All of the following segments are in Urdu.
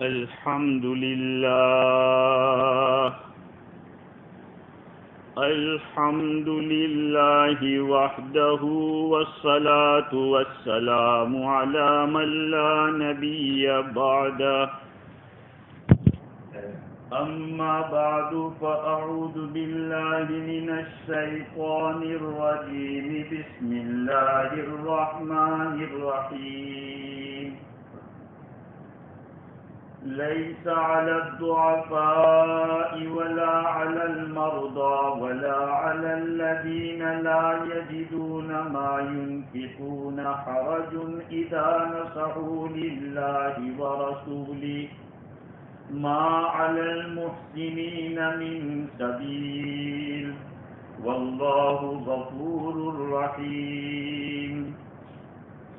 الحمد لله الحمد لله وحده والصلاة والسلام على من لا نبي بعده أما بعد فأعوذ بالله من الشيطان الرجيم بسم الله الرحمن الرحيم ليس على الضعفاء ولا على المرضى ولا على الذين لا يجدون ما ينفقون حرج إذا نصحوا لله ورسوله ما على المحسنين من سبيل والله غفور رحيم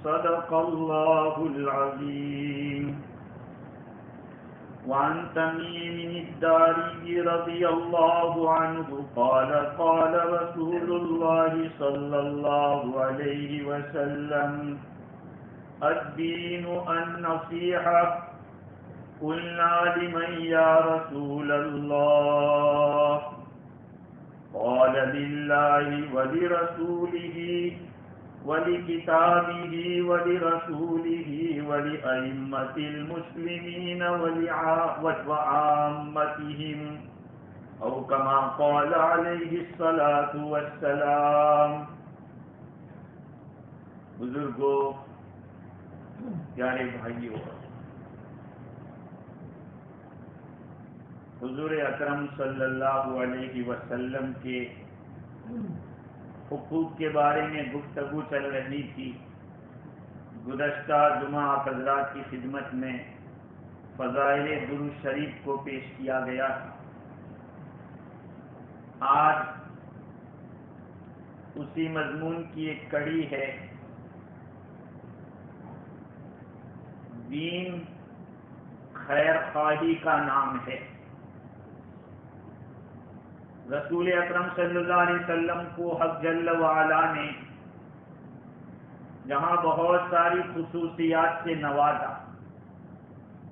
صدق الله العظيم. وعن تميم الداري رضي الله عنه قال قال رسول الله صلى الله عليه وسلم الدين النصيحة. قلنا لمن يا رسول الله؟ قال لله ولرسوله ولكتابه ولرسوله ولأئمة المسلمين وعامتهم أو كما قال عليه الصلاة والسلام. بزرگوں، پیارے بھائیوں، حضور اکرم صلی اللہ علیہ وسلم کے حقوق کے بارے میں گفتگو چل رہی تھی. گزشتہ جمعہ آپ حضرات کی خدمت میں فضائل درود شریف کو پیش کیا گیا تھا. آج اسی مضمون کی ایک کڑی ہے. دین خیر خواہی کا نام ہے. رسول اکرم صلی اللہ علیہ وسلم کو حق جل وعلا نے جہاں بہت ساری خصوصیات سے نوازا،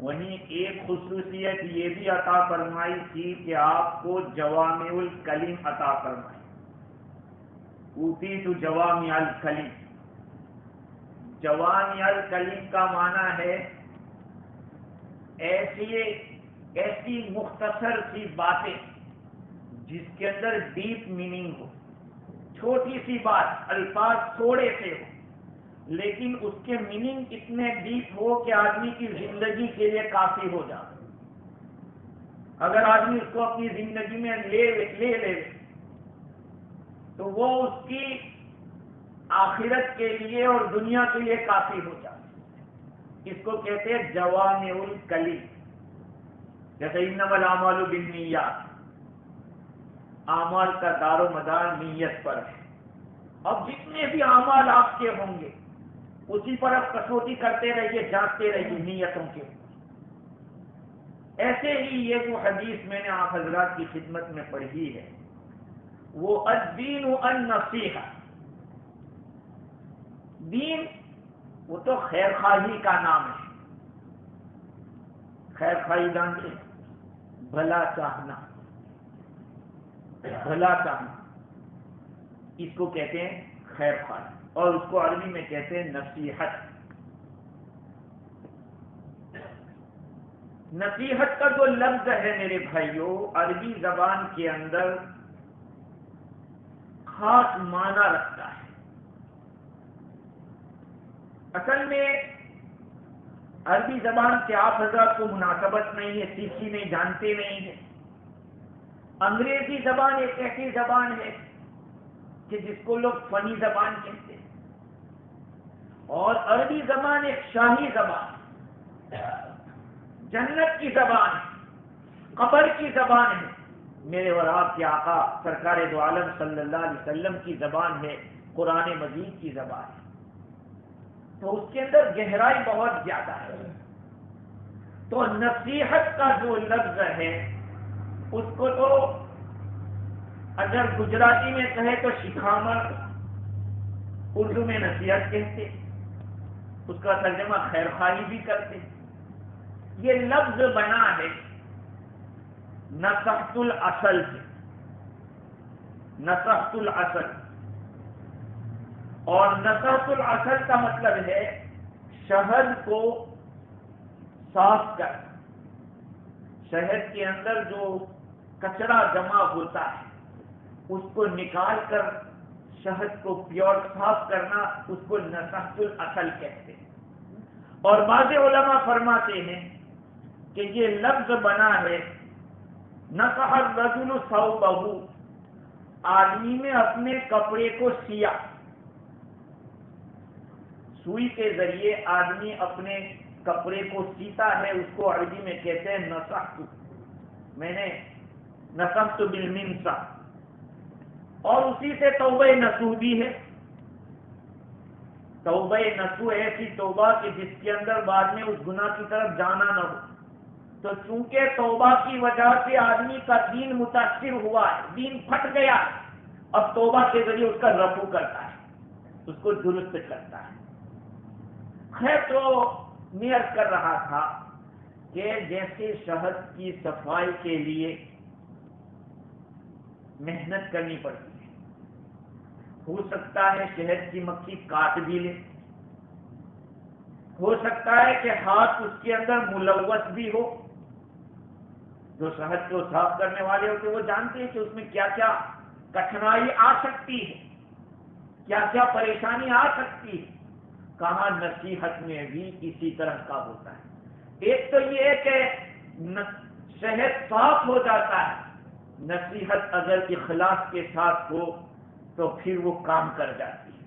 وہیں ایک خصوصیت یہ بھی عطا فرمائی تھی کہ آپ کو جوامع الکلم عطا فرمائی. اوتیت جوامع الکلم. جوامع الکلم کا معنی ہے ایسی مختصر سی باتیں جس کے اندر ڈیپ میننگ ہو. چھوٹی سی بات، الفاظ تھوڑے سے ہو لیکن اس کے میننگ اتنے ڈیپ ہو کہ آدمی کی زندگی کے لیے کافی ہو جائے. اگر آدمی اس کو اپنی زندگی میں لے لے تو وہ اس کی آخرت کے لیے اور دنیا کے لیے کافی ہو جائے. اس کو کہتے ہیں جوامع الکلم. جیسے انما الاعمال بالنیات، اعمال کا دار و مدار نیت پر ہے. اب جتنے بھی اعمال آپ کے ہوں گے اسی پر آپ کسوٹی کرتے رہیے، جانچتے رہیے نیتوں کے. ایسے ہی یہ جو حدیث میں نے آپ حضرات کی خدمت میں پڑھی ہے وہ الدین النصیحہ. دین وہ تو خیر خواہی کا نام ہے. خیر خواہی جانتے، بھلا چاہنا، بھلا چاہنا، اس کو کہتے ہیں خیر خواہی، اور اس کو عربی میں کہتے ہیں نصیحت. نصیحت کا جو لفظ ہے میرے بھائیوں عربی زبان کے اندر خاص معنی رکھتا ہے. اصل میں عربی زبان سے آپ حضرات کو مناسبت نہیں ہے، سیکھی نہیں، جانتے نہیں ہیں. انگریزی زبان ایک ایسی زبان ہے کہ جس کو لوگ فنی زبان کہتے ہیں، اور عربی زبان ایک شاہی زبان، جنت کی زبان ہے، قبر کی زبان ہے. میرے اور آپ کے آقا سرکار دو عالم صلی اللہ علیہ وسلم کی زبان ہے، قرآن مجید کی زبان ہے. تو اس کے اندر گہرائی بہت زیادہ ہے. تو نصیحت کا جو لفظ ہے اس کو تو اگر گجراتی میں کہے تو شکھامر، اردو میں نصیحت کہتے، اس کا ترجمہ خیر خواہی بھی کرتے. یہ لفظ بنا ہے نصحت الاصل سے، نصحت الاصل، اور نصحت الاصل کا مطلب ہے شہد کو صاف کر، شہد کے اندر جو کچرا جمع ہوتا ہے اس کو نکال کر شہد کو پیور صاف کرنا، اس کو نصحت الاصل کہتے ہیں۔ اور بعض علماء فرماتے ہیں کہ یہ لفظ بنا ہے نصح الرجل ثوبہ، آدمی نے اپنے کپڑے کو سیا، سوئی کے ذریعے آدمی اپنے کپڑے کو سیتا ہے، اس کو عربی میں کہتے ہیں نصحت، میں نے نصحت بالمنصہ، اور اسی سے توبہ نصوح بھی ہے۔ توبہ نصوح ایسی توبہ کہ جس کے اندر بعد میں اس گناہ کی طرف جانا نہ ہو، تو چونکہ توبہ کی وجہ سے آدمی کا دین متاثر ہوا ہے، دین پھٹ گیا، اب توبہ کے ذریعے اس کا رفع کرتا ہے، اس کو درست کرتا ہے۔ خیر، تو نیت کر رہا تھا کہ جیسے شہد کی صفائی کے لیے محنت کرنی پڑتی ہے، ہو سکتا ہے شہد کی مکھی کاٹ بھی لے، ہو سکتا ہے کہ ہاتھ اس کے اندر ملوث بھی ہو، جو شہد کو صاف کرنے والے ہوتے وہ جانتے ہیں کہ اس میں کیا کیا کٹھنائی آ سکتی ہے، کیا کیا پریشانی آ سکتی ہے۔ کہاں نصیحت میں بھی اسی طرح کا ہوتا ہے، ایک تو یہ ہے کہ شہد صاف ہو جاتا ہے، نصیحت اگر اخلاص کے ساتھ ہو تو پھر وہ کام کر جاتی ہے۔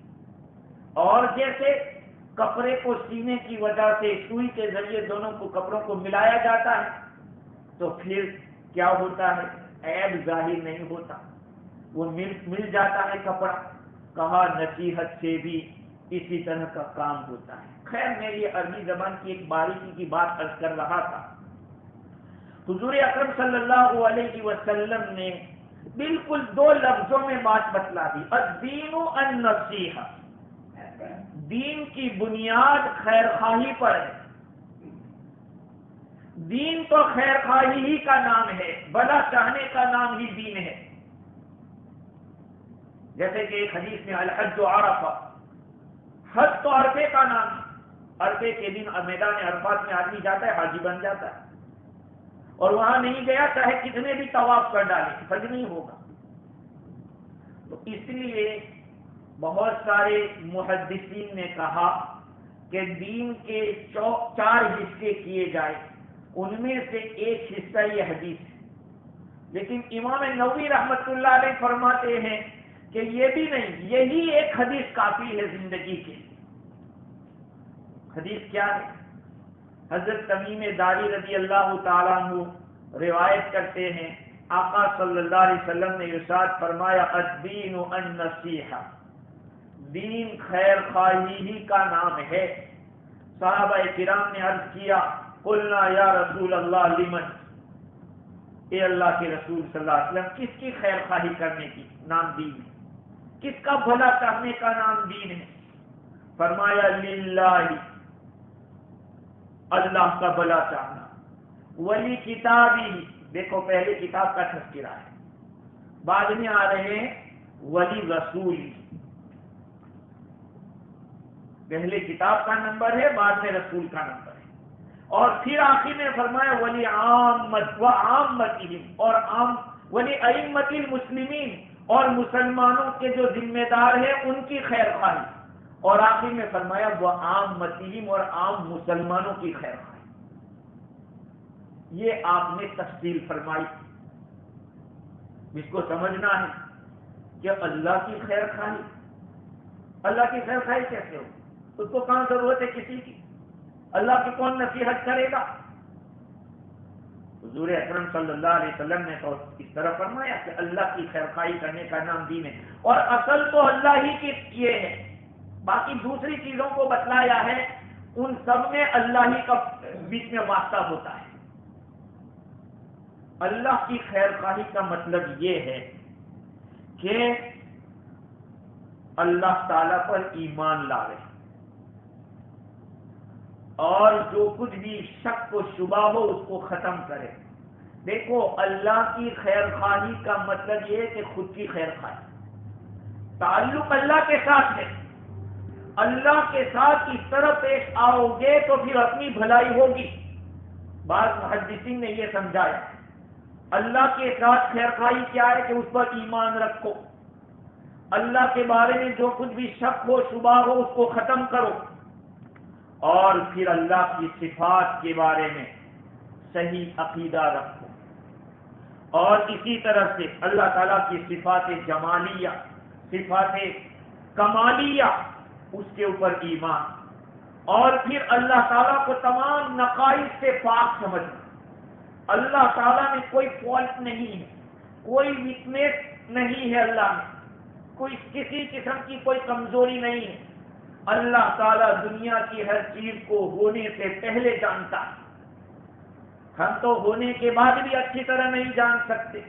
اور جیسے کپڑے کو سینے کی وجہ سے سوئی کے ذریعے دونوں کو کپڑوں کو ملایا جاتا ہے تو پھر کیا ہوتا ہے، عیب ظاہر نہیں ہوتا، وہ مل جاتا ہے کپڑا۔ کہا نصیحت سے بھی اسی طرح کا کام ہوتا ہے۔ خیر، میں یہ عربی زبان کی ایک باریکی کی بات عرض کر رہا تھا۔ حضور اکرم صلی اللہ علیہ وسلم نے بالکل دو لفظوں میں بات بتلا دی، الدین النصیحہ، دین کی بنیاد خیر خواہی پر ہے۔ دین تو خیر خواہی ہی کا نام ہے، بھلا چاہنے کا نام ہی دین ہے۔ جیسے کہ ایک حدیث میں الحج عرفہ، حج تو عرفے کا نام ہے، عرفے کے دن میدان عرفات میں آدمی جاتا ہے، حاجی بن جاتا ہے، اور وہاں نہیں گیا چاہے کتنے بھی طواف کر ڈالے حج نہیں ہوگا۔ تو اس لیے بہت سارے محدثین نے کہا کہ دین کے 4 حصے کیے جائے، ان میں سے ایک حصہ یہ حدیث ہے، لیکن امام نووی رحمت اللہ علیہ فرماتے ہیں کہ یہ بھی نہیں، یہی ایک حدیث کافی ہے زندگی کے لیے۔ حدیث کیا ہے؟ حضرت تمیم داری رضی اللہ تعالیٰ عنہ روایت کرتے ہیں، آقا صلی اللہ علیہ وسلم نے ارشاد فرمایا الدین النصیحہ، دین خیر خواہی ہی کا نام ہے۔ صحابہ کرام نے عرض کیا قلنا یا رسول اللہ لمن، اے اللہ کے رسول صلی اللہ علیہ وسلم کس کی خیر خواہی کرنے کی نام دین ہے، کس کا بھلا چاہنے کا نام دین ہے؟ فرمایا للہ، اللہ کا بھلا چاہنا، ولی کتابی، دیکھو پہلے کتاب کا تذکرہ ہے، بعد میں آ رہے ہیں ولی رسولی، پہلے کتاب کا نمبر ہے، بعد میں رسول کا نمبر ہے، اور پھر آخر میں فرمایا ولی عامت و عامتہم، اور ولی ائمۃ المسلمین، اور مسلمانوں کے جو ذمہ دار ہیں ان کی خیر خواہی، اور آخر میں فرمایا وہ عامتہم، اور عام مسلمانوں کی خیر خواہی۔ یہ آپ نے تفصیل فرمائی، جس کو سمجھنا ہے کہ اللہ کی خیر خواہی، اللہ کی خیر خواہی کیسے ہو، اس کو کہاں ضرورت ہے کسی کی، اللہ کی کون نصیحت کرے گا؟ حضور اکرم صلی اللہ علیہ وسلم نے تو اس طرح فرمایا کہ اللہ کی خیر خواہی کرنے کا نام دین ہے، اور اصل تو اللہ ہی کی یہ ہے، باقی دوسری چیزوں کو بتلایا ہے، ان سب میں اللہ ہی کا بیچ میں واسطہ ہوتا ہے۔ اللہ کی خیر خواہی کا مطلب یہ ہے کہ اللہ تعالی پر ایمان لاوے، اور جو کچھ بھی شک و شبہ ہو اس کو ختم کرے۔ دیکھو اللہ کی خیر خواہی کا مطلب یہ ہے کہ خود کی خیر خواہی، تعلق اللہ کے ساتھ ہے، اللہ کے ساتھ اس طرح پیش آؤ گے تو پھر اپنی بھلائی ہوگی۔ بعض محدثین نے یہ سمجھایا اللہ کے ساتھ خیر خواہی کیا ہے کہ اس پر ایمان رکھو، اللہ کے بارے میں جو کچھ بھی شک ہو شبہ ہو اس کو ختم کرو، اور پھر اللہ کی صفات کے بارے میں صحیح عقیدہ رکھو، اور اسی طرح سے اللہ تعالیٰ کی صفات جمالیہ، صفات کمالیہ، اس کے اوپر ایمان، اور پھر اللہ تعالیٰ کو تمام نقائص سے پاک سمجھنا۔ اللہ تعالیٰ میں کوئی فالٹ نہیں ہے، کوئی ویکنیس نہیں ہے، اللہ میں کوئی کسی قسم کی کوئی کمزوری نہیں ہے۔ اللہ تعالیٰ دنیا کی ہر چیز کو ہونے سے پہلے جانتا ہے، ہم تو ہونے کے بعد بھی اچھی طرح نہیں جان سکتے،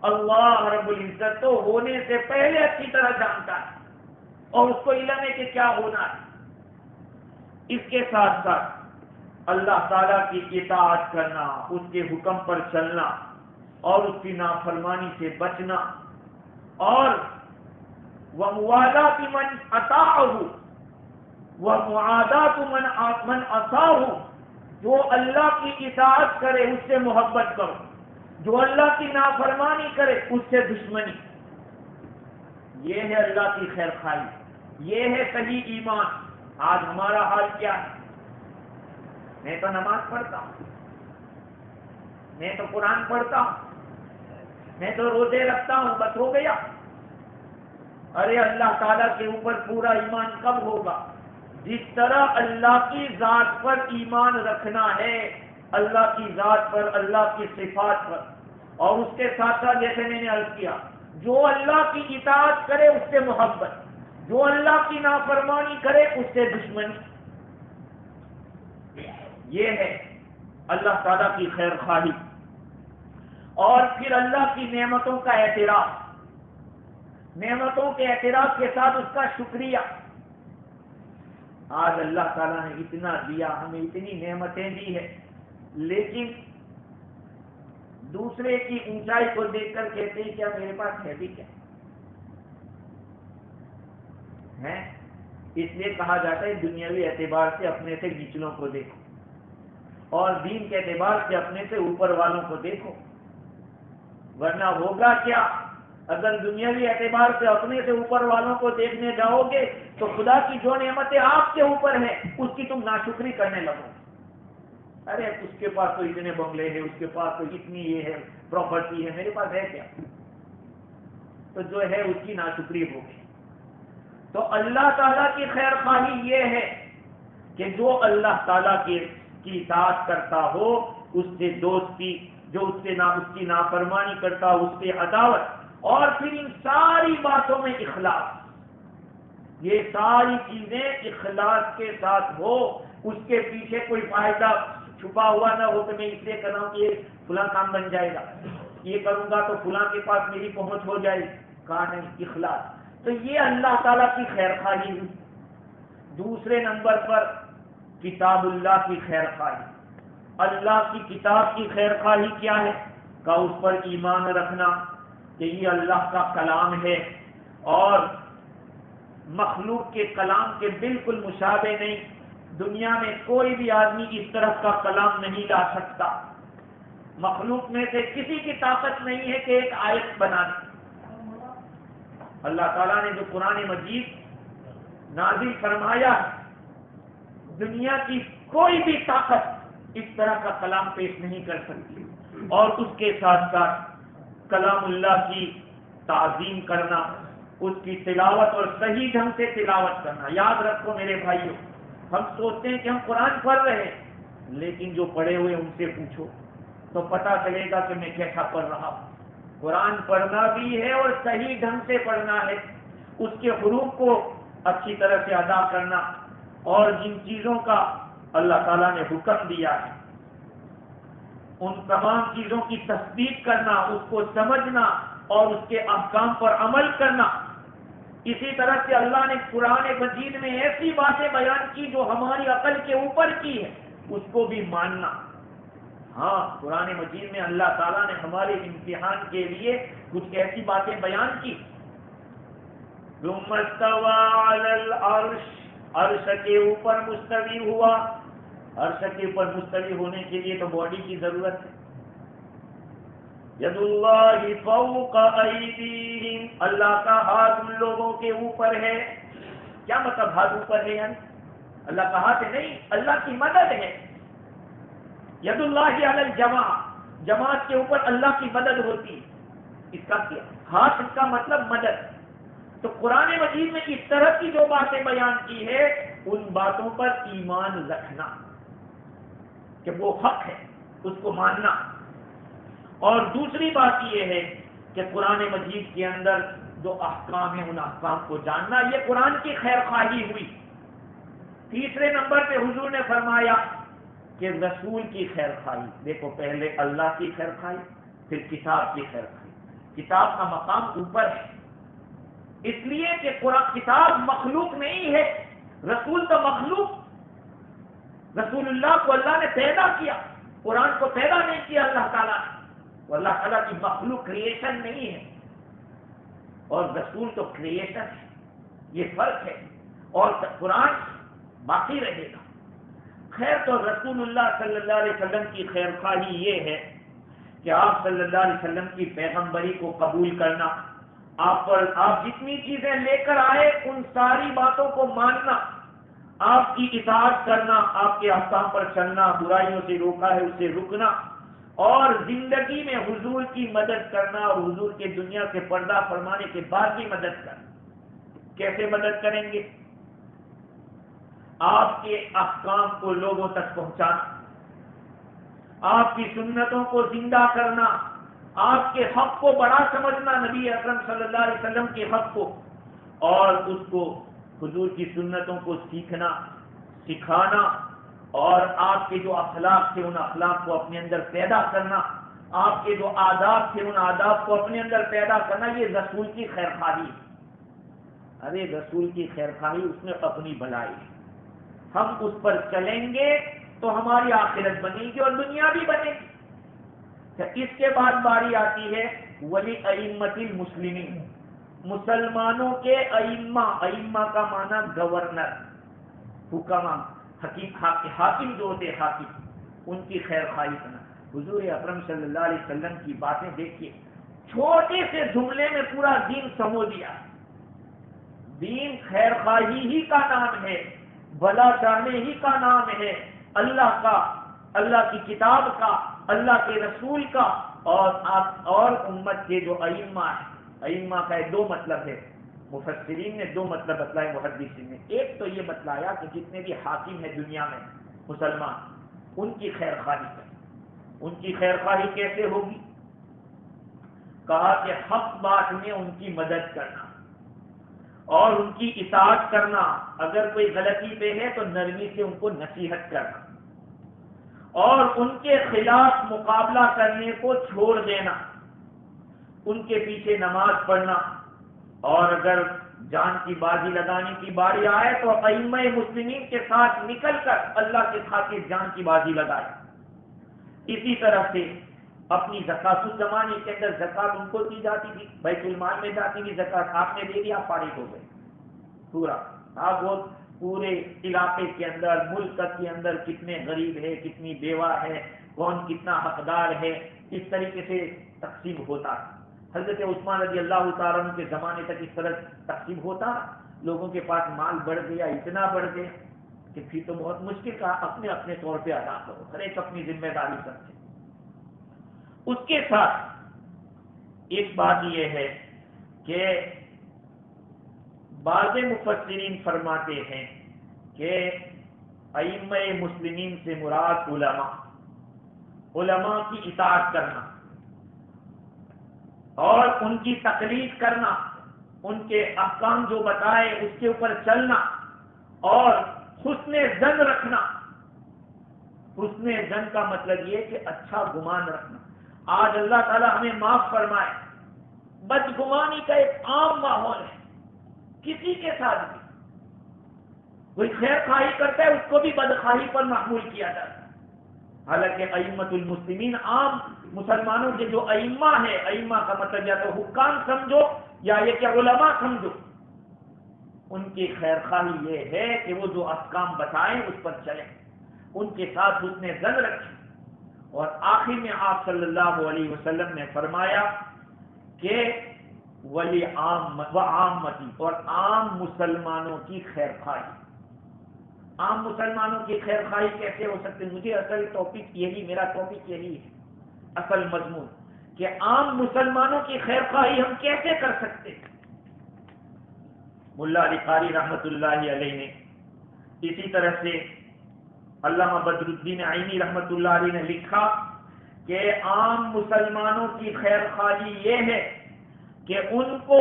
اللہ رب العزت تو ہونے سے پہلے اچھی طرح جانتا ہے اور اس کو علم ہے کہ کیا ہونا ہے۔ اس کے ساتھ ساتھ اللہ تعالیٰ کی اطاعت کرنا، اس کے حکم پر چلنا اور اس کی نافرمانی سے بچنا، اور وَمُوَالَاةِ مَنْ أَطَاعَهُ وَمُعَادَاةُ مَنْ عَصَاهُ، جو اللہ کی اطاعت کرے اس سے محبت کرو، جو اللہ کی نافرمانی کرے اس سے دشمنی۔ یہ ہے اللہ کی خیر خواہی، یہ ہے صحیح ایمان۔ آج ہمارا حال کیا ہے؟ میں تو نماز پڑھتا ہوں، میں تو قرآن پڑھتا ہوں، میں تو روزے رکھتا ہوں، بس ہو گیا۔ ارے اللہ تعالیٰ کے اوپر پورا ایمان کب ہوگا؟ جس طرح اللہ کی ذات پر ایمان رکھنا ہے، اللہ کی ذات پر، اللہ کی صفات پر، اور اس کے ساتھ ساتھ جیسے میں نے عرض کیا، جو اللہ کی اطاعت کرے اس سے محبت، جو اللہ کی نافرمانی کرے اس سے دشمنی۔ یہ ہے اللہ تعالیٰ کی خیر خواہی، اور پھر اللہ کی نعمتوں کا اعتراف، نعمتوں کے اعتراف کے ساتھ اس کا شکریہ۔ آج اللہ تعالیٰ نے اتنا دیا، ہمیں اتنی نعمتیں دی ہے، لیکن دوسرے کی اونچائی کو دیکھ کر کہتے ہیں کیا میرے پاس ہے بھی کیا ہے؟ اس لیے کہا جاتا ہے دنیاوی اعتبار سے اپنے سے نچلوں کو دیکھو اور دین کے اعتبار سے اپنے سے اوپر والوں کو دیکھو، ورنہ ہوگا کیا؟ اگر دنیاوی اعتبار سے اپنے سے اوپر والوں کو دیکھنے جاؤ گے تو خدا کی جو نعمتیں آپ کے اوپر ہیں اس کی تم ناشکری کرنے لگو۔ ارے اس کے پاس تو اتنے بنگلے ہیں، اس کے پاس تو اتنی یہ ہے پراپرٹی ہے، میرے پاس ہے کیا؟ تو جو ہے اس کی ناشکری ہوگی۔ تو اللہ تعالیٰ کی خیر خواہی یہ ہے کہ جو اللہ تعالیٰ کی اطاعت کرتا ہو اس سے دوستی، جو اس کی نافرمانی کرتا ہو اس سے عداوت، اور پھر ان ساری باتوں میں اخلاص، یہ ساری چیزیں اخلاص کے ساتھ ہو، اس کے پیچھے کوئی فائدہ چھپا ہوا نہ ہو کہ میں اس لیے کر رہا ہوں کہ یہ فلاں کام بن جائے گا، یہ کروں گا تو فلاں کے پاس میری پہنچ ہو جائے، کہا نہیں، اخلاص۔ تو یہ اللہ تعالیٰ کی خیر خواہی ہوئی۔ دوسرے نمبر پر کتاب اللہ کی خیر خواہی، اللہ کی کتاب کی خیر خواہی کیا ہے؟ کہ اس پر ایمان رکھنا کہ یہ اللہ کا کلام ہے اور مخلوق کے کلام کے بالکل مشابہ نہیں، دنیا میں کوئی بھی آدمی اس طرح کا کلام نہیں لا سکتا، مخلوق میں سے کسی کی طاقت نہیں ہے کہ ایک آیت بنا دے۔ اللہ تعالیٰ نے جو قرآن مجید نازل فرمایا ہے، دنیا کی کوئی بھی طاقت اس طرح کا کلام پیش نہیں کر سکتی۔ اور اس کے ساتھ ساتھ کلام اللہ کی تعظیم کرنا، اس کی تلاوت اور صحیح ڈھنگ سے تلاوت کرنا۔ یاد رکھو میرے بھائیوں، ہم سوچتے ہیں کہ ہم قرآن پڑھ رہے ہیں، لیکن جو پڑھے ہوئے ان سے پوچھو تو پتہ چلے گا کہ میں کیسا پڑھ رہا ہوں۔ قرآن پڑھنا بھی ہے اور صحیح ڈھنگ سے پڑھنا ہے، اس کے حروف کو اچھی طرح سے ادا کرنا، اور جن چیزوں کا اللہ تعالیٰ نے حکم دیا ہے ان تمام چیزوں کی تصدیق کرنا، اس کو سمجھنا اور اس کے احکام پر عمل کرنا۔ اسی طرح سے اللہ نے قرآن مجید میں ایسی باتیں بیان کی جو ہماری عقل کے اوپر کی ہے، اس کو بھی ماننا. ہاں قرآن مجید میں اللہ تعالیٰ نے ہمارے امتحان کے لیے کچھ ایسی باتیں بیان کی. ثم استوى على العرش، عرش کے اوپر مستوی ہوا. عرش کے اوپر مستوی ہونے کے لیے تو باڈی کی ضرورت ہے. ید اللہ فوق ایدیہم، اللہ کا ہاتھ ان لوگوں کے اوپر ہے. کیا مطلب ہاتھ اوپر ہے؟ یعنی اللہ کا ہاتھ ہے؟ نہیں، اللہ کی مدد ہے. ید اللہ علی الجماع، جماعت کے اوپر اللہ کی مدد ہوتی. اس کا کیا ہاتھ، اس کا مطلب مدد. تو قرآن مجید میں اس طرح کی جو باتیں بیان کی ہے ان باتوں پر ایمان رکھنا کہ وہ حق ہے، اس کو ماننا. اور دوسری بات یہ ہے کہ قرآن مجید کے اندر جو احکام ہیں ان احکام کو جاننا. یہ قرآن کی خیر خواہی ہوئی. تیسرے نمبر پہ حضور نے فرمایا کہ رسول کی خیر خواہی. دیکھو پہلے اللہ کی خیر خواہی، پھر کتاب کی خیر خواہی. کتاب کا مقام اوپر ہے اس لیے کہ قرآن کتاب مخلوق نہیں ہے، رسول تو مخلوق. رسول اللہ کو اللہ نے پیدا کیا، قرآن کو پیدا نہیں کیا اللہ تعالیٰ نے. وہ اللہ تعالیٰ کی مخلوق کریشن نہیں ہے، اور رسول تو کریشن ہے. یہ فرق ہے، اور قرآن باقی رہے گا. خیر تو رسول اللہ صلی اللہ علیہ وسلم کی خیر خواہی یہ ہے کہ آپ صلی اللہ علیہ وسلم کی پیغمبری کو قبول کرنا، آپ جتنی چیزیں لے کر آئے ان ساری باتوں کو ماننا، آپ کی اطاعت کرنا، آپ کے احکام پر چلنا، برائیوں سے روکا ہے اس سے رکنا، اور زندگی میں حضور کی مدد کرنا، اور حضور کے دنیا سے پردہ فرمانے کے بعد بھی مدد کرنا. کیسے مدد کریں گے؟ آپ کے احکام کو لوگوں تک پہنچانا، آپ کی سنتوں کو زندہ کرنا، آپ کے حق کو بڑا سمجھنا، نبی اکرم صلی اللہ علیہ وسلم کے حق کو، اور اس کو حضور کی سنتوں کو سیکھنا، سکھانا، اور آپ کے جو اخلاق تھے ان اخلاق کو اپنے اندر پیدا کرنا، آپ کے جو آداب تھے ان آداب کو اپنے اندر پیدا کرنا. یہ رسول کی خیر خواہی. ارے رسول کی خیر خواہی اس میں اپنی بھلائی ہے. ہم اس پر چلیں گے تو ہماری آخرت بنے گی اور دنیا بھی بنے گی. اس کے بعد باری آتی ہے ولی ائمۃ المسلمین، مسلمانوں کے ائمہ. ائمہ کا معنی گورنر، حکما، حاکم جو ہوتے حاکم، ان کی خیر خواہی کرنا. حضور اکرم صلی اللہ علیہ وسلم کی باتیں دیکھیے، چھوٹے سے جملے میں پورا دین سمو دیا. دین خیر خواہی ہی کا نام ہے، بھلا چاہنے ہی کا نام ہے، اللہ کا، اللہ کی کتاب کا، اللہ کے رسول کا، اور امت کے جو ائمہ ہیں. ائمہ کا دو مطلب ہے، مفسرین نے دو مطلب بتلائے، محدثین نے. ایک تو یہ بتلایا کہ جتنے بھی حاکم ہیں دنیا میں مسلمان، ان کی خیر خواہی کریں. ان کی خیر خواہی کیسے ہوگی؟ کہا کہ حق بات میں ان کی مدد کرنا اور ان کی اطاعت کرنا. اگر کوئی غلطی پہ ہے تو نرمی سے ان کو نصیحت کرنا، اور ان کے خلاف مقابلہ کرنے کو چھوڑ دینا، ان کے پیچھے نماز پڑھنا، اور اگر جان کی بازی لگانے کی باری آئے تو ائمہ مسلمین کے ساتھ نکل کر اللہ کے خاطر جان کی بازی لگائے. اسی طرح سے اپنی زکات، اس زمانے کے اندر زکات ان کو دی جاتی تھی، بیت المال میں جاتی تھی زکات. آپ نے دے دیا، فارغ ہو گئے پورا. آپ وہ پورے علاقے کے اندر، ملک کے اندر کتنے غریب ہے، کتنی بیوہ ہے، کون کتنا حقدار ہے، اس طریقے سے تقسیم ہوتا ہے. حضرت عثمان رضی اللہ تعالیٰ عنہ کے زمانے تک اس طرح تقسیم ہوتا. لوگوں کے پاس مال بڑھ گیا، اتنا بڑھ گیا کہ پھر تو بہت مشکل کا اپنے اپنے طور پہ ادا کرو، ہر ایک اپنی ذمہ داری سمجھے. اس کے ساتھ ایک بات یہ ہے کہ بعض مفسرین فرماتے ہیں کہ ائمہ مسلمین سے مراد علماء کی اطاعت کرنا اور ان کی تقلید کرنا، ان کے احکام جو بتائے اس کے اوپر چلنا، اور حسن ظن رکھنا. حسن ظن کا مطلب یہ کہ اچھا گمان رکھنا. آج اللہ تعالی ہمیں معاف فرمائے، بدگمانی کا ایک عام ماحول ہے کسی کے ساتھ بھی. کوئی خیر خواہی کرتا ہے اس کو بھی بدخواہی پر محمول کیا جاتا ہے. حالانکہ ائمۃ المسلمین عام مسلمانوں کے جو ائمہ ہیں، ائمہ کا مطلب یا تو حکام سمجھو یا یہ کہ علماء سمجھو، ان کی خیر خواہی یہ ہے کہ وہ جو احکام بتائیں اس پر چلیں، ان کے ساتھ حسن ظن رکھیں. اور آخر میں آپ صلی اللہ علیہ وسلم نے فرمایا کہ ولی عامتی، اور عام مسلمانوں کی خیر خواہی. عام مسلمانوں کی خیر خواہی کیسے ہو سکتی؟ مجھے اصل ٹاپک یہی، میرا ٹاپک یہی ہے، اصل مضمون کہ عام مسلمانوں کی خیر خواہی ہم کیسے کر سکتے ہیں. ملا علی قاری رحمۃ اللہ علیہ نے اسی طرح سے علامہ بدر الدین عینی رحمۃ اللہ علیہ نے لکھا کہ عام مسلمانوں کی خیر خواہی یہ ہے کہ ان کو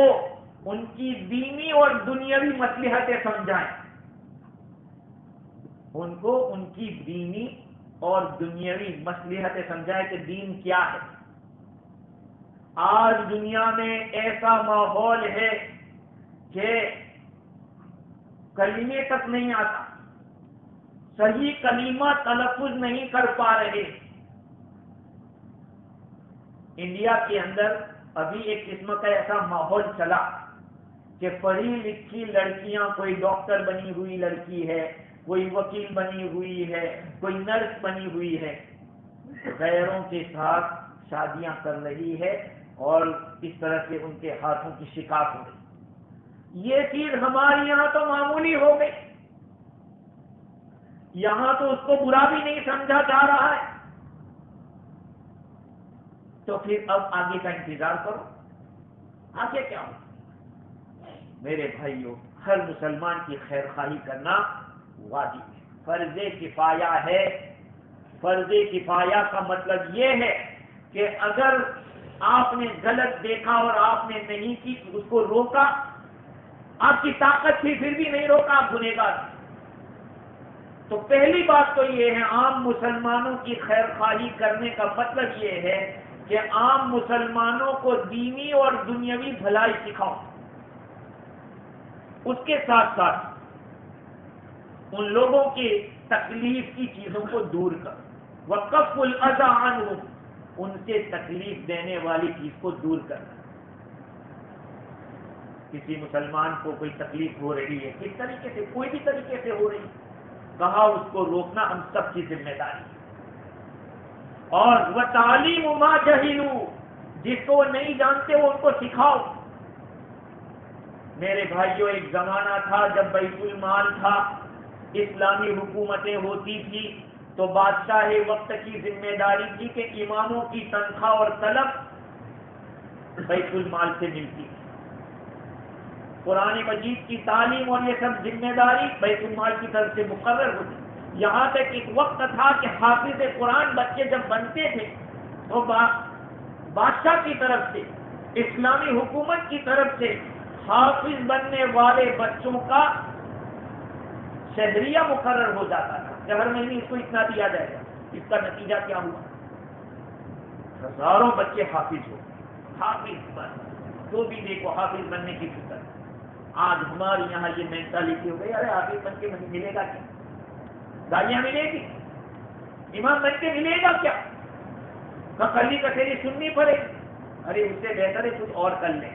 ان کی دینی اور دنیاوی مصلحتیں سمجھائیں، ان کو ان کی دینی اور دنیاوی مصلحتیں سمجھائیں کہ دین کیا ہے. آج دنیا میں ایسا ماحول ہے کہ کلمے تک نہیں آتا، صحیح کلمہ تلفظ نہیں کر پا رہے. انڈیا کے اندر ابھی ایک قسم کا ایسا ماحول چلا کہ پڑھی لکھی لڑکیاں، کوئی ڈاکٹر بنی ہوئی لڑکی ہے، کوئی وکیل بنی ہوئی ہے، کوئی نرس بنی ہوئی ہے، غیروں کے ساتھ شادیاں کر رہی ہے اور اس طرح سے ان کے ہاتھوں کی شکایت ہو رہی. یہ چیز ہمارے یہاں تو معمولی ہو گئی، یہاں تو اس کو برا بھی نہیں سمجھا جا رہا ہے. تو پھر اب آگے کا انتظار کرو، آگے کیا ہو. میرے بھائیوں، ہر مسلمان کی خیر خواہی کرنا واجب ہے، فرض کفایہ ہے. فرض کفایہ کا مطلب یہ ہے کہ اگر آپ نے غلط دیکھا اور آپ نے نہیں کی، اس کو روکا، آپ کی طاقت تھی پھر بھی نہیں روکا، آپ گنہگار. تو پہلی بات تو یہ ہے، عام مسلمانوں کی خیر خواہی کرنے کا مطلب یہ ہے کہ عام مسلمانوں کو دینی اور دنیاوی بھلائی سکھاؤ. اس کے ساتھ ساتھ ان لوگوں کی تکلیف کی چیزوں کو دور کر، وَكَفُّ الْأَذَى عَنْهُمْ، ان سے تکلیف دینے والی چیز کو دور کرنا. کسی مسلمان کو کوئی تکلیف ہو رہی ہے، کس طریقے سے، کوئی بھی طریقے سے ہو رہی ہے، کہا اس کو روکنا ہم سب کی ذمہ داری ہے. اور وَتَعْلِيمُ مَا جَهِلُوا، جس کو نہیں جانتے وہ ان کو سکھاؤ. میرے بھائیوں، ایک زمانہ تھا جب بیت المال تھا، اسلامی حکومتیں ہوتی تھی، تو بادشاہ وقت کی ذمہ داری تھی کہ اماموں کی تنخواہ اور طلب بیت المال سے ملتی تھی. قرآن مجید کی تعلیم اور یہ سب ذمہ داری بیت المال کی طرف سے مقرر ہوتی. یہاں تک ایک وقت تھا کہ حافظ قرآن بچے جب بنتے تھے تو بادشاہ کی طرف سے، اسلامی حکومت کی طرف سے حافظ بننے والے بچوں کا شہریہ مقرر ہو جاتا تھا کہ ہر مہینے اس کو اتنا دیا جائے گا. اس کا نتیجہ کیا ہوا؟ ہزاروں بچے حافظ ہو، حافظ بن، تو بھی دیکھو حافظ بننے کی فکر. آج ہمارے یہاں یہ مینٹالٹی ہو گئی، ارے حافظ بن کے ملے گا کیا؟ گالیاں ملے گی؟ امام بن کے ملے گا کیا؟ کلی کچہری سننی پڑے گی. ارے اس سے بہتر ہے کچھ اور کر لیں.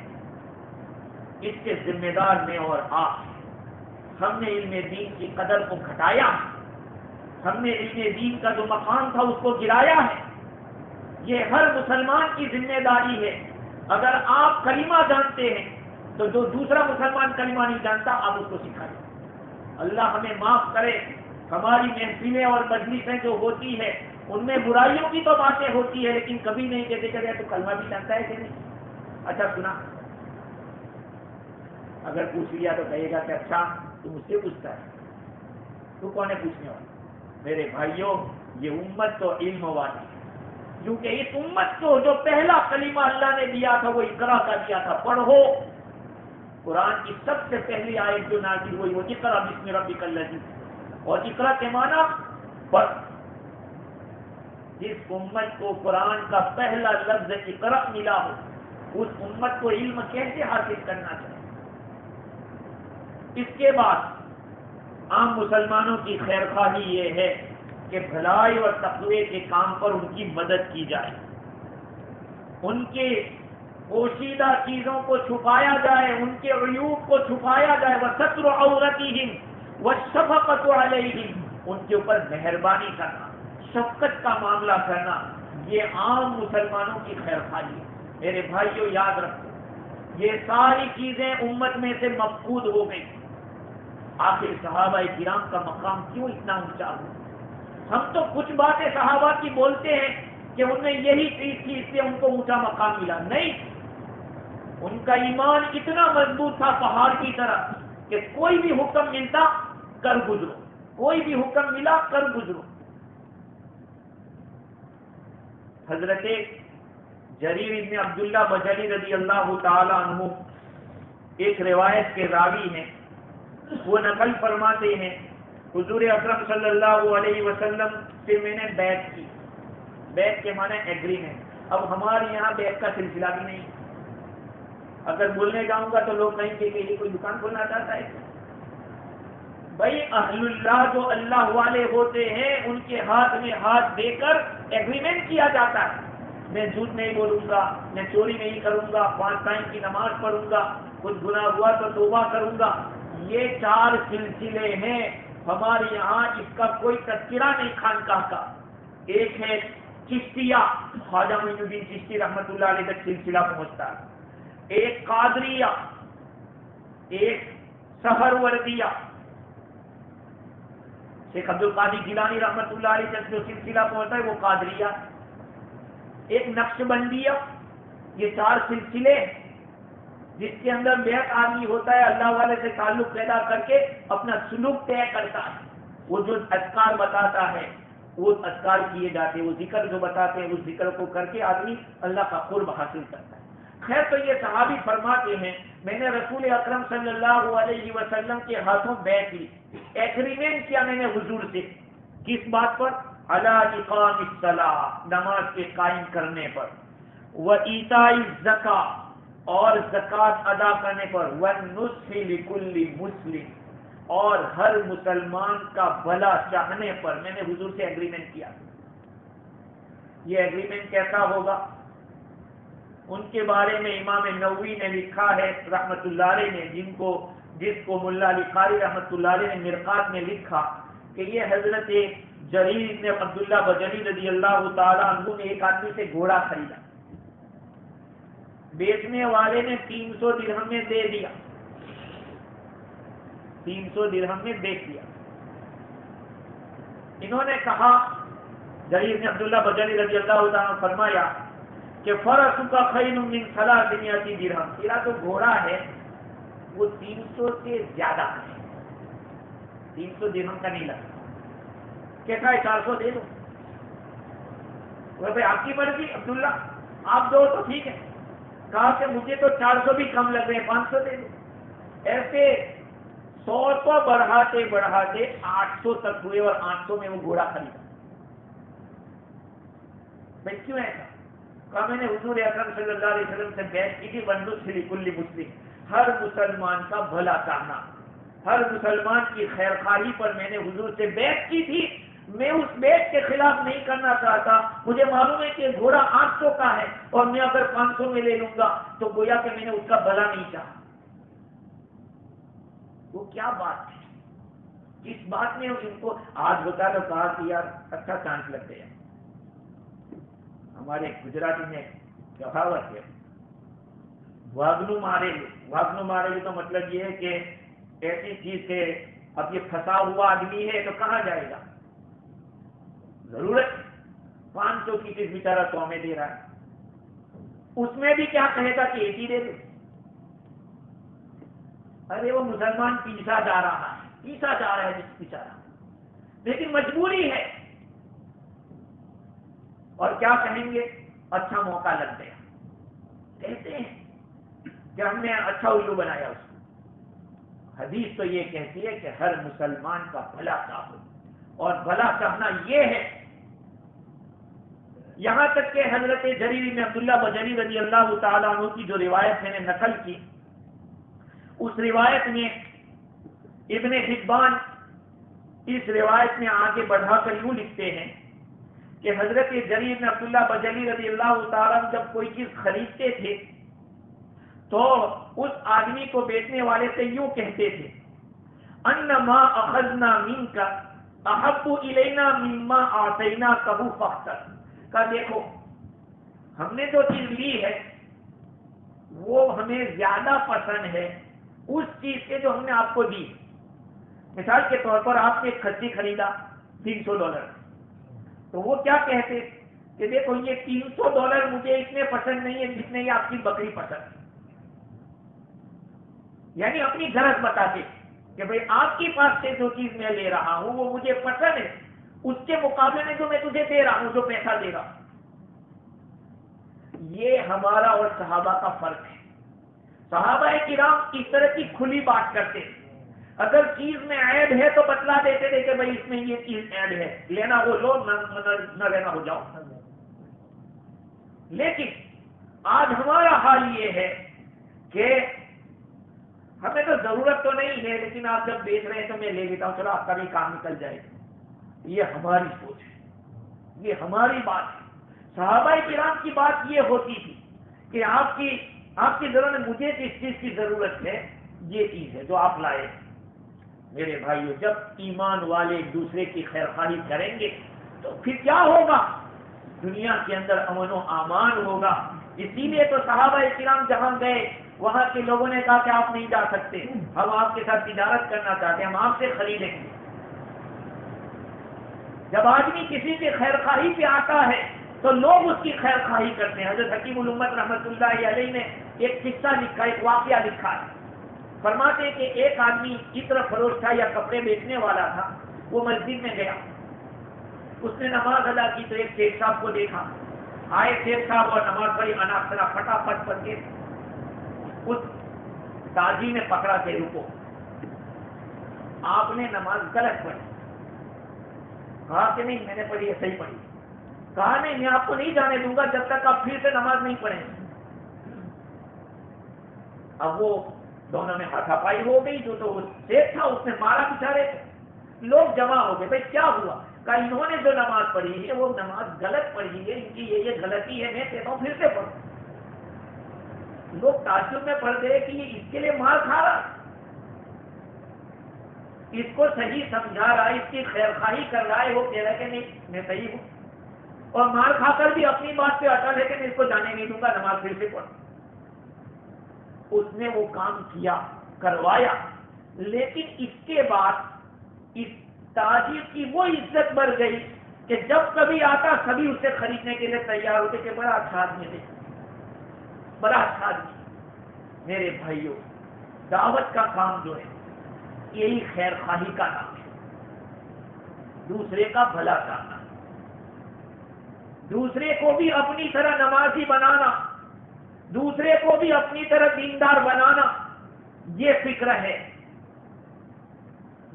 اس کے ذمہ دار میں اور آپ، ہم نے علم دین کی قدر کو گھٹایا، ہم نے علم دین کا جو مقام تھا اس کو گرایا ہے. یہ ہر مسلمان کی ذمہ داری ہے. اگر آپ کلمہ جانتے ہیں تو جو دوسرا مسلمان کلمہ نہیں جانتا آپ اس کو سکھائیں. اللہ ہمیں معاف کرے، ہماری محفلیں اور مجلسیں جو ہوتی ہے ان میں برائیوں کی تو باتیں ہوتی ہے، لیکن کبھی نہیں کہتے کہ تو کلمہ بھی جانتا ہے کہ نہیں. اچھا سنا، اگر پوچھ لیا تو کہے گا کہ اچھا تو مجھ سے پوچھتا ہے، تو کون ہے پوچھنے والا؟ میرے بھائیوں، یہ امت تو علم والی ہے، کیونکہ اس امت کو جو پہلا کلمہ اللہ نے دیا تھا وہ اقرا کا دیا تھا، پڑھو. قرآن کی سب سے پہلی آیت جو نازل ہوئی وہ اقرا بسم ربک الذی، اور اقرا کے معنی پڑھ. جس امت کو قرآن کا پہلا لفظ اقرا ملا ہو، اس امت کو علم کیسے حاصل کرنا چاہیے؟ اس کے بعد عام مسلمانوں کی خیر خواہی یہ ہے کہ بھلائی اور تقوی کے کام پر ان کی مدد کی جائے، ان کے پوشیدہ چیزوں کو چھپایا جائے، ان کے عیوب کو چھپایا جائے، وستر عورتہم والشفقۃ علیہم، ان کے اوپر مہربانی کرنا، شفقت کا معاملہ کرنا، یہ عام مسلمانوں کی خیر خواہی ہے۔ میرے بھائیوں یاد رکھو، یہ ساری چیزیں امت میں سے مفقود ہو گئی۔ آخر صحابہ کرام کا مقام کیوں اتنا اونچا ہوا؟ ہم تو کچھ باتیں صحابہ کی بولتے ہیں کہ ان میں یہی چیز تھی اس لیے ان کو اونچا مقام ملا، نہیں، ان کا ایمان اتنا مضبوط تھا پہاڑ کی طرح کہ کوئی بھی حکم ملتا کر گزرو، کوئی بھی حکم ملا کر گزرو۔ حضرت جریر ابن عبداللہ بجلی رضی اللہ تعالی عنہ ایک روایت کے راوی ہیں، وہ نقل فرماتے ہیں حضور اکرم صلی اللہ علیہ وسلم سے میں نے بیعت کی۔ بیعت کے معنی ایگریمنٹ۔ اب ہمارے یہاں بیعت کا سلسلہ بھی نہیں، اگر بولنے جاؤں گا تو لوگ کہیں گے کہ یہ کوئی دکان کھولنا چاہتا ہے۔ بھائی اہل اللہ جو اللہ والے ہوتے ہیں ان کے ہاتھ میں ہاتھ دے کر ایگریمنٹ کیا جاتا ہے، میں جھوٹ نہیں بولوں گا، میں چوری نہیں کروں گا، 5 ٹائم کی نماز پڑھوں گا، کچھ گناہ ہوا تو توبہ کروں گا۔ یہ 4 سلسلے ہیں ہمارے یہاں، اس کا کوئی تذکرہ نہیں خانقاہ کا۔ ایک ہے چشتیہ، خواجہ معین الدین چشتی رحمۃ اللہ علیہ تک سلسلہ پہنچتا ہے، ایک قادریہ، ایک سہروردیہ، شیخ عبد القادر جیلانی رحمۃ اللہ علیہ تک جو سلسلہ پہنچتا ہے وہ قادریہ، ایک نقشبندیہ۔ یہ 4 سلسلے جس کے اندر بیعت آدمی ہوتا ہے، اللہ والے سے تعلق پیدا کر کے اپنا سلوک طے کرتا ہے، وہ جو اذکار بتاتا ہے وہ اذکار کیے جاتے ہیں، وہ ذکر جو بتاتے ہیں اس ذکر کو کر کے آدمی اللہ کا قرب حاصل کرتا ہے۔ خیر تو یہ صحابی فرماتے ہیں میں نے رسول اکرم صلی اللہ علیہ وسلم کے ہاتھوں بیعت لی، ایگریمنٹ کیا میں نے حضور سے، کس بات پر؟ علی اقام الصلاۃ، نماز کے قائم کرنے پر، وایتاء الزکاۃ، اور زکوٰۃ ادا کرنے پر، والنصح لکل مسلم، اور ہر مسلمان کا بھلا چاہنے پر میں نے حضور سے ایگریمنٹ کیا۔ یہ ایگریمنٹ کیسا ہوگا؟ ان کے بارے میں امام نووی نے لکھا ہے رحمۃ اللہ علیہ نے، جس کو ملا علی قاری رحمۃ اللہ علیہ نے مرقات میں لکھا کہ یہ حضرت جریر بن عبداللہ بجلی رضی اللہ تعالی عنہ نے ایک آدمی سے گھوڑا خریدا، بیچنے والے نے 300 درہم میں دے دیا، 300 درہم میں بیچ دیا۔ انہوں نے کہا، جریر بن عبداللہ بجلی رضی اللہ تعالیٰ نے فرمایا کہ فرسک خیر من 300 درہم، تیرا جو گھوڑا ہے وہ 300 سے زیادہ ہے، 300 درہم کا نہیں لگتا، کہتا ہے 400 دے دو۔ بھائی آپ کی مرضی عبداللہ، آپ دو تو ٹھیک ہے، کہا کہ مجھے تو 400 بھی کم لگ رہے ہیں، 500 دے دو۔ ایسے 100 کو بڑھاتے بڑھاتے 800 تک ہوئے اور 800 میں وہ گھوڑا خریدا۔ بھائی کیوں ایسا؟ کہا میں نے حضور اکرم صلی اللہ علیہ وسلم سے بیعت کی تھی، والنصح لکل مسلم، ہر مسلمان کا بھلا چاہنا، ہر مسلمان کی خیر خواہی پر میں نے حضور سے بیعت کی تھی، میں اس بیعت کے خلاف نہیں کرنا چاہتا۔ مجھے معلوم ہے کہ گھوڑا 800 کا ہے اور میں اگر 500 میں لے لوں گا تو گویا کہ میں نے اس کا بھلا نہیں چاہا۔ وہ کیا بات ہے؟ اس بات میں ان کو آج ہوتا تو کہا کہ یار اچھا چانس لگ گیا۔ ہمارے گجراتی میں کہاوت ہے، واگنو مارے گے، واگنو مارے گے تو مطلب یہ ہے کہ ایسی چیز سے اب یہ پھنسا ہوا آدمی ہے تو کہاں جائے گا؟ ضرورت 500 کی چیز بیچارہ 100 میں دے رہا ہے، اس میں بھی کیا کہے گا کہ 80 دے دے؟ ارے وہ مسلمان پیچھا جا رہا ہے جس بیچارہ، لیکن مجبوری ہے، اور کیا کہیں گے؟ اچھا موقع لگ گیا، کہتے ہیں کہ ہم نے اچھا الو بنایا اس کو۔ حدیث تو یہ کہتی ہے کہ ہر مسلمان کا بھلا چاہو، اور بھلا چاہنا یہ ہے، یہاں تک کہ حضرت جریر بن عبداللہ بجلی رضی اللہ تعالیٰ عنہ کی جو روایت میں نے نقل کی، اس روایت میں ابن حبان اس روایت میں آگے بڑھا کر یوں لکھتے ہیں کہ حضرت جریر بن عبداللہ بجلی رضی اللہ تعالیٰ جب کوئی چیز خریدتے تھے تو اس آدمی کو بیچنے والے سے یوں کہتے تھے ان ما اخذنا منک احب الینا مما اعطیناکہ فاختر، کہ دیکھو ہم نے جو چیز لی ہے وہ ہمیں زیادہ پسند ہے اس چیز کے جو ہم نے آپ کو دی۔ مثال کے طور پر آپ نے ایک کھسی خریدا $300، تو وہ کیا کہتے کہ دیکھو یہ $300 مجھے اتنے پسند نہیں ہے جتنے یہ آپ کی بکری پسند، یعنی اپنی غرض بتاتے کہ بھئی آپ کے پاس سے جو چیز میں لے رہا ہوں وہ مجھے پسند ہے، اس کے مقابلے میں جو میں تجھے دے رہا ہوں، جو پیسہ دے رہا ہوں۔ یہ ہمارا اور صحابہ کا فرق ہے۔ صحابہ کرام اس طرح کی کھلی بات کرتے، اگر چیز میں عیب ہے تو بتلا دیتے تھے کہ بھئی اس میں یہ چیز عیب ہے، لینا وہ لو، نہ لینا ہو جاؤ۔ لیکن آج ہمارا حال یہ ہے کہ ہمیں تو ضرورت تو نہیں ہے، لیکن آپ جب بیچ رہے ہیں تو میں لے لیتا ہوں، چلو آپ کا بھی کام نکل جائے گا۔ یہ ہماری سوچ ہے، یہ ہماری بات ہے۔ صحابہ کرام کی بات یہ ہوتی تھی کہ آپ کی ضرورت، مجھے جس چیز کی ضرورت ہے یہ چیز ہے جو آپ لائے۔ میرے بھائیو، جب ایمان والے ایک دوسرے کی خیر خواہی کریں گے تو پھر کیا ہوگا؟ دنیا کے اندر امن و امان ہوگا۔ اسی لیے تو صحابہ کرام جہاں گئے وہاں کے لوگوں نے کہا کہ آپ نہیں جا سکتے، ہم آپ کے ساتھ تجارت کرنا چاہتے ہیں، ہم آپ سے خریدیں گے۔ جب آدمی کسی کی خیر خواہی پہ آتا ہے تو لوگ اس کی خیر خواہی کرتے ہیں۔ حضرت حکیم الامت رحمۃ اللہ علیہ نے ایک قصہ لکھا، ایک واقعہ لکھا ہے۔ فرماتے ہیں کہ ایک آدمی عطر فروش تھا یا کپڑے بیچنے والا تھا، وہ مسجد میں گیا، اس نے نماز ادا کی تو ایک شیخ صاحب کو دیکھا، آئے شیخ صاحب اور نماز پڑھی، اناخرا فٹافٹ پڑھ کے اس تاجی نے پکڑا کہ رکو، آپ نے نماز غلط پڑھی۔ کہا کہ نہیں میں نے پڑھی ہے، صحیح پڑھی۔ کہا نہیں میں آپ کو نہیں جانے دوں گا جب تک آپ پھر سے نماز نہیں پڑھیں۔ اب وہ دونوں میں ہاتھا پائی ہو گئی، جو تو شیخ تھا اس نے مارا بیچارے کو، لوگ جمع ہو گئے، بھائی کیا ہوا؟ کہا انہوں نے جو نماز پڑھی ہے وہ نماز غلط پڑھی ہے، ان کی یہ غلطی ہے، میں کہتا ہوں پھر سے پڑھو۔ لوگ تعجب میں پڑ گئے کہ یہ اس کے لیے مار کھا رہا، اس کو صحیح سمجھا رہا ہے، اس کی خیر خواہی کر رہا ہے، وہ کہہ رہا ہے کہ نہیں میں صحیح ہوں، اور مار کھا کر بھی اپنی بات پہ اٹل ہے کہ میں اس کو جانے نہیں دوں گا، نماز پھر سے پڑھ۔ اس نے وہ کام کیا، کروایا، لیکن اس کے بعد اس تاجر کی وہ عزت بڑھ گئی کہ جب کبھی آتا سبھی اس سے خریدنے کے لیے تیار ہوتے کہ بڑا اچھا آدمی ہے، بڑا اچھا آدمی۔ میرے بھائیوں، دعوت کا کام جو ہے یہی خیر خواہی کا نام ہے، دوسرے کا بھلا چاہنا، دوسرے کو بھی اپنی طرح نمازی بنانا، دوسرے کو بھی اپنی طرح دیندار بنانا، یہ فکر ہے،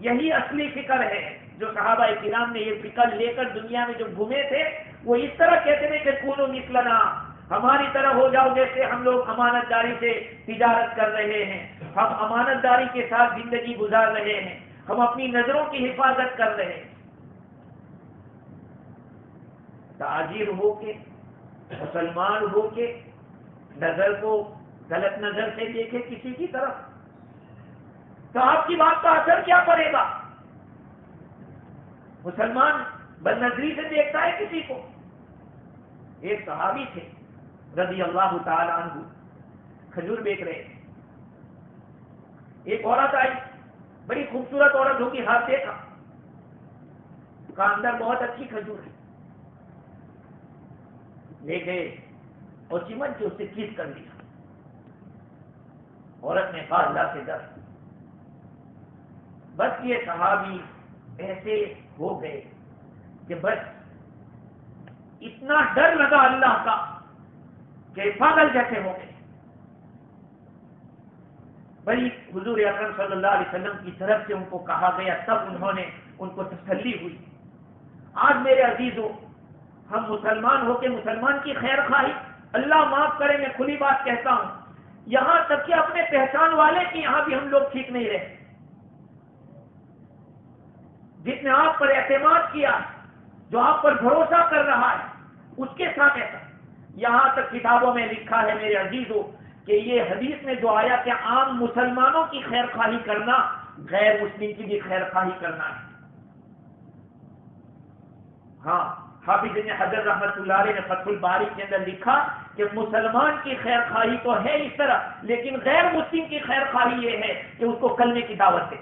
یہی اصلی فکر ہے جو صحابہ کرام نے یہ فکر لے کر دنیا میں جو گھومے تھے، وہ اس طرح کہتے تھے کہ کونوا مثلنا، ہماری طرح ہو جاؤ، جیسے ہم لوگ امانت داری سے تجارت کر رہے ہیں، ہم امانت داری کے ساتھ زندگی گزار رہے ہیں، ہم اپنی نظروں کی حفاظت کر رہے ہیں۔ تاجر ہو کے، مسلمان ہو کے نظر کو غلط نظر سے دیکھے کسی کی طرف تو آپ کی بات کا اثر کیا پڑے گا؟ مسلمان بد نظری سے دیکھتا ہے کسی کو۔ ایک صحابی تھے رضی اللہ تعالی عنہ، کھجور بیچ رہے تھے، ایک عورت آئی، بڑی خوبصورت عورت ہوگی، ہاتھ دیکھا، کہا اندر بہت اچھی کھجور ہے، لے گئے اور چمٹ کے اس سے کس کر دیا۔ عورت نے کہا اللہ سے ڈر۔ بس یہ صحابی ایسے ہو گئے کہ بس اتنا ڈر لگا اللہ کا کہ پاگل جیسے ہو گئے۔ بڑی حضور اکرم صلی اللہ علیہ وسلم کی طرف سے ان کو کہا گیا، تب انہوں نے ان کو تسلی ہوئی۔ آج میرے عزیزوں، ہم مسلمان ہو کے مسلمان کی خیر خواہی، اللہ معاف کرے میں کھلی بات کہتا ہوں، یہاں تک کہ اپنے پہچان والے کی یہاں بھی ہم لوگ ٹھیک نہیں رہے۔ جس نے آپ پر اعتماد کیا، جو آپ پر بھروسہ کر رہا ہے، اس کے ساتھ ایسا۔ یہاں تک کتابوں میں لکھا ہے میرے عزیزوں کہ یہ حدیث میں جو آیا کہ عام مسلمانوں کی خیر خواہی کرنا غیر مسلم کی بھی خیر خواہی کرنا ہے۔ ہاں، حافظ ابن حجر رحمۃ اللہ علیہ نے فتح الباری کے اندر لکھا کہ مسلمان کی خیر خواہی تو ہے اس طرح، لیکن غیر مسلم کی خیر خواہی یہ ہے کہ اس کو کلمے کی دعوت دے،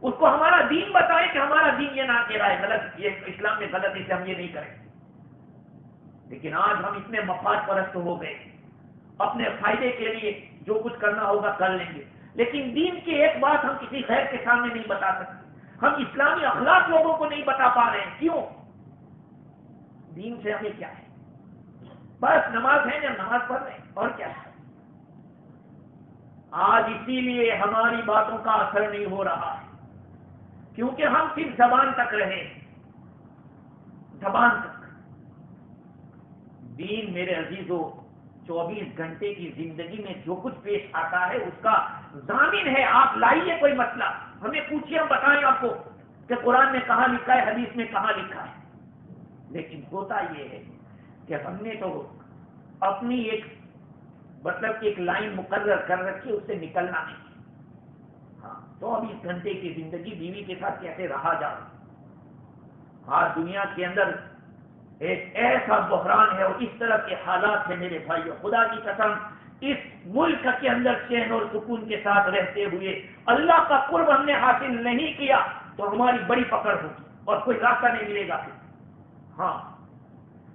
اس کو ہمارا دین بتائے کہ ہمارا دین یہ نہ کہہ رہا ہے غلط، یہ اسلام میں غلط، اسے ہم یہ نہیں کریں۔ لیکن آج ہم اتنے مفاد پرست ہو گئے، اپنے فائدے کے لیے جو کچھ کرنا ہوگا کر لیں گے، لیکن دین کی ایک بات ہم کسی غیر کے سامنے نہیں بتا سکتے۔ ہم اسلامی اخلاق لوگوں کو نہیں بتا پا رہے ہیں، کیوں؟ دین سے ہمیں کیا ہے؟ بس نماز ہے، جب نماز پڑھ رہے ہیں، اور کیا ہے؟ آج اسی لیے ہماری باتوں کا اثر نہیں ہو رہا ہے، کیونکہ ہم صرف زبان تک رہے، زبان تک۔ دین میرے عزیزوں 24 گھنٹے کی زندگی میں جو کچھ پیش آتا ہے اس کا ضامن ہے۔ آپ لائیے کوئی مسئلہ، ہمیں پوچھیے، ہم بتائیں آپ کو کہ قرآن میں کہاں لکھا ہے، حدیث میں کہاں لکھا ہے۔ لیکن ہوتا یہ ہے کہ ہم نے تو اپنی ایک مطلب کہ ایک لائن مقرر کر رکھی، اس سے نکلنا نہیں۔ ہاں، 24 گھنٹے کی زندگی بیوی کے ساتھ کیسے رہا جائے۔ آج دنیا کے اندر ایک ایسا بحران ہے اور اس طرح کے حالات ہیں میرے بھائیوں، خدا کی قسم اس ملک کے اندر چین اور سکون کے ساتھ رہتے ہوئے اللہ کا قرب ہم نے حاصل نہیں کیا تو ہماری بڑی پکڑ ہوگی اور کوئی راستہ نہیں ملے گا پھر۔ ہاں،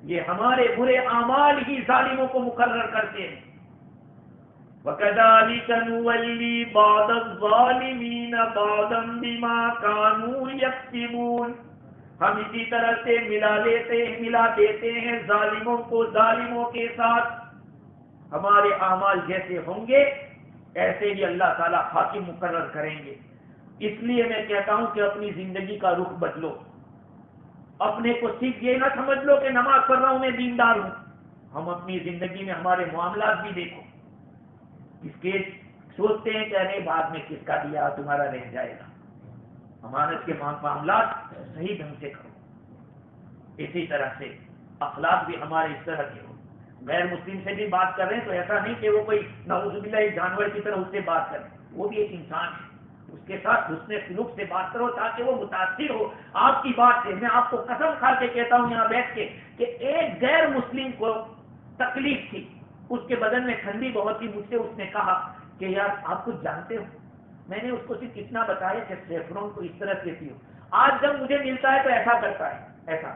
یہ ہمارے برے اعمال ہی ظالموں کو مقرر کرتے ہیں۔ وَكَذَلِكَ نُوَلِّي بَعْضَ الظَّالِمِينَ بَعْضًا بِمَا كَانُوا يَكْسِبُونَ، ہم اسی طرح سے ملا دیتے ہیں ظالموں کو ظالموں کے ساتھ۔ ہمارے اعمال جیسے ہوں گے ایسے ہی اللہ تعالیٰ حاکم مقرر کریں گے۔ اس لیے میں کہتا ہوں کہ اپنی زندگی کا رخ بدلو، اپنے کو صرف یہ نہ سمجھ لو کہ نماز پڑھ رہا ہوں میں دیندار ہوں۔ ہم اپنی زندگی میں ہمارے معاملات بھی دیکھو، اس کے سوچتے ہیں کہ ارے بعد میں کس کا دیا تمہارا رہ جائے گا۔ امانت کے معاملات صحیح ڈھنگ سے کرو۔ اسی طرح سے اخلاق بھی ہمارے اس طرح کے ہو۔ غیر مسلم سے بھی بات کر رہے ہیں تو ایسا نہیں کہ وہ کوئی نعوذ باللہ ایک جانور کی طرح اس سے بات کریں، وہ بھی ایک انسان ہے، اس کے ساتھ حسن سلوک سے بات کرو تاکہ وہ متاثر ہو آپ کی بات سے۔ میں آپ کو قسم کھا کے کہتا ہوں یہاں بیٹھ کے کہ ایک غیر مسلم کو تکلیف تھی، اس کے بدن میں ٹھنڈی بہت تھی، مجھ سے اس نے کہا کہ یار آپ کچھ جانتے ہو؟ میں نے اس کو صرف اتنا بتایا کہ سیفرون کو اس طرح سے پیو، آج جب مجھے ملتا ہے تو ایسا کرتا ہے، ایسا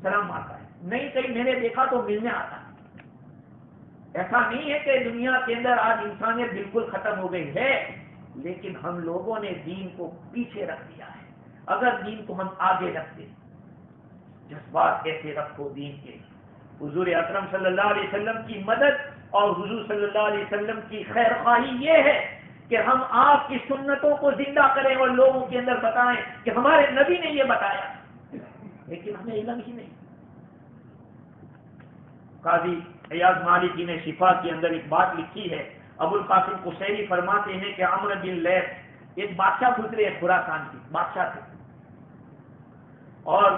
سلام مارتا ہے، نہیں کہیں میں نے دیکھا تو ملنے آتا ہے۔ ایسا نہیں ہے کہ دنیا کے اندر آج انسانیت بالکل ختم ہو گئی ہے، لیکن ہم لوگوں نے دین کو پیچھے رکھ دیا ہے۔ اگر دین کو ہم آگے رکھتے، جذبات ایسے رکھو دین کے۔ حضور اکرم صلی اللہ علیہ وسلم کی مدد اور حضور صلی اللہ علیہ وسلم کی خیر خواہی یہ ہے کہ ہم آپ کی سنتوں کو زندہ کریں اور لوگوں کے اندر بتائیں کہ ہمارے نبی نے یہ بتایا، لیکن ہمیں علم ہی نہیں۔ قاضی ایاز مالکی نے شفا کے اندر ایک بات لکھی ہے، ابو القاسم قشیری فرماتے ہیں کہ عمرو بن لیث ایک بادشاہ گزرے خراسان کی بادشاہ تھے، اور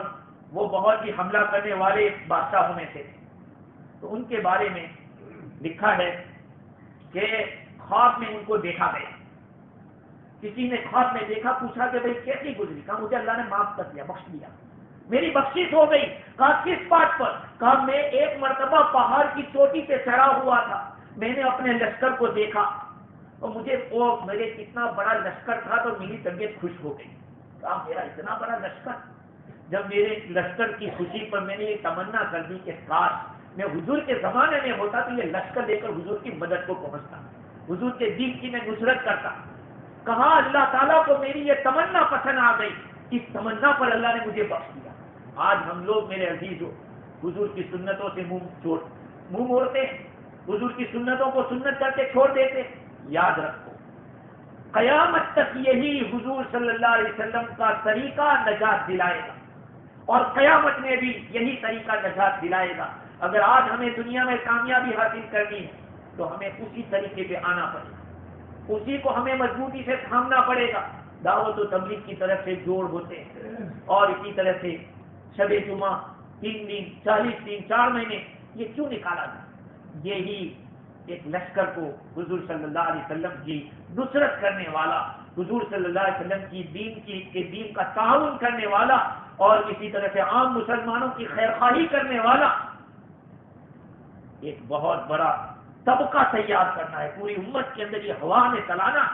وہ بہت ہی حملہ کرنے والے بادشاہوں میں سے تھے۔ تو ان کے بارے میں لکھا ہے کہ خواب میں ان کو دیکھا گیا، کسی نے خواب میں دیکھا، پوچھا کہ بھئی کیسی گزری؟ کہا مجھے اللہ نے معاف کر دیا، بخش دیا، میری بخشش ہو گئی۔ کہا کس بات پر؟ کہا میں ایک مرتبہ پہاڑ کی چوٹی پہ چڑھا ہوا تھا، میں نے اپنے لشکر کو دیکھا اور مجھے میرے اتنا بڑا لشکر تھا تو میری طبیعت خوش ہو گئی۔ کہا میرا اتنا بڑا لشکر؟ جب میرے لشکر کی خوشی پر میں نے یہ تمنا کر دی کہ کاش میں حضور کے زمانے میں ہوتا تو یہ لشکر لے کر حضور کی مدد کو پہنچتا، حضور کے دین کی میں نصرت کرتا۔ کہا اللہ تعالیٰ کو میری یہ تمنا پسند آ گئی، اس تمنا پر اللہ نے مجھے بخش دیا۔ آج ہم لوگ میرے عزیزوں حضور کی سنتوں سے منہ موڑتے ہیں، حضور کی سنتوں کو سنت کر کے چھوڑ دیتے۔ یاد رکھو قیامت تک یہی حضور صلی اللہ علیہ وسلم کا طریقہ نجات دلائے گا، اور قیامت میں بھی یہی طریقہ نجات دلائے گا۔ اگر آج ہمیں دنیا میں کامیابی حاصل کرنی ہے تو ہمیں اسی طریقے پہ آنا پڑے گا، اسی کو ہمیں مضبوطی سے تھامنا پڑے گا۔ دعوت و تبلیغ کی طرف سے جوڑ ہوتے ہیں، اور اسی طرح سے شب جمعہ 3 دن 40 دن 4 مہینے یہ کیوں نکالا تھا؟ یہی ایک لشکر کو حضور صلی اللہ علیہ وسلم کی نصرت کرنے والا، حضور صلی اللہ علیہ وسلم کی دین کا تعاون کرنے والا، اور اسی طرح سے عام مسلمانوں کی خیرخواہی کرنے والا ایک بہت بڑا طبقہ تیار کرنا ہے، پوری امت کے اندر یہ ہوا میں چلانا۔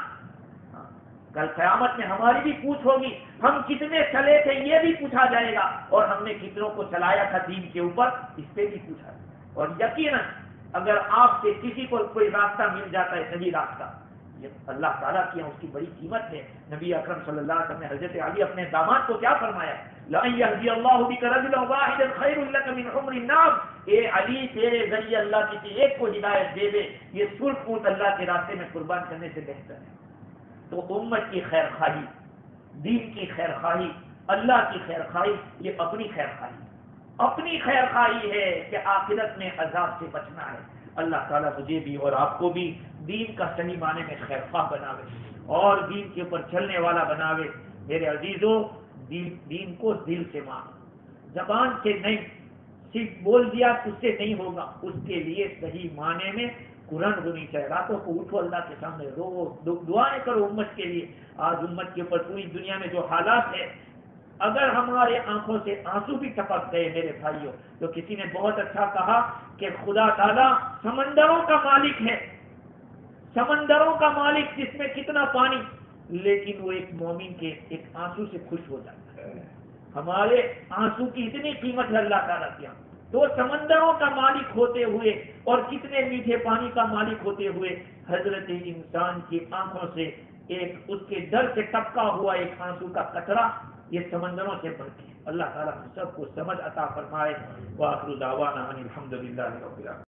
کل قیامت میں ہماری بھی پوچھ ہوگی، ہم کتنے چلے تھے یہ بھی پوچھا جائے گا، اور ہم نے کتنوں کو چلایا تھا دین کے اوپر اس پہ بھی پوچھا جائے گا۔ اور یقیناً اگر آپ سے کسی کو کوئی راستہ مل جاتا ہے صحیح راستہ، یہ اللہ تعالیٰ کی اس کی بڑی قیمت ہے۔ نبی اکرم صلی اللہ علیہ وسلم نے حضرت علی اپنے داماد کو کیا فرمایا؟ لَأَن يَهْدِيَ اللَّهُ بِكَ رَجُلًا وَاحِدًا خَيْرٌ لَكَ مِنْ حُمْرِ النَّعَمِ، اے علی تیرے ذریعے اللہ کسی ایک کو ہدایت دے دے، یہ سرخ اونٹ اللہ کے راستے میں قربان کرنے سے بہتر ہے۔ تو امت کی خیر خواہی، دین کی خیر خواہی، اللہ کی خیر خواہی، یہ اپنی خیر خواہی ہے کہ آخرت میں عذاب سے بچنا ہے۔ اللہ تعالیٰ مجھے بھی اور آپ کو بھی دین کا صحیح معنی میں خیر خواہ بناوے اور دین کے اوپر چلنے والا بناوے۔ میرے عزیزوں، دین کو دل سے مانو، زبان سے نہیں، صرف بول دیا اس سے نہیں ہوگا، اس کے لیے صحیح معنی میں قرآن ہونی چاہیے۔ راتوں کو اٹھو اللہ کے سامنے رو، دعائیں کرو امت کے لیے۔ آج امت کے اوپر پوری دنیا میں جو حالات ہے، اگر ہمارے آنکھوں سے آنسو بھی ٹپک گئے میرے بھائیوں، تو کسی نے بہت اچھا کہا کہ خدا تعالیٰ سمندروں کا مالک ہے، سمندروں کا مالک جس میں کتنا پانی، لیکن وہ ایک مومن کے ایک آنسو سے خوش ہو جاتا ہے۔ ہمارے آنسو کی اتنی قیمت ہے اللہ تعالیٰ کے یہاں، تو سمندروں کا مالک ہوتے ہوئے اور کتنے میٹھے پانی کا مالک ہوتے ہوئے حضرت انسان کی آنکھوں سے ایک اس کے ڈر سے ٹپکا ہوا ایک آنسو کا قطرہ یہ سمندروں سے بڑھ کے۔ اللہ تعالیٰ ہم سب کو سمجھ عطا فرمائے۔ وآخر دعوانا ان الحمد للہ رب العالمین۔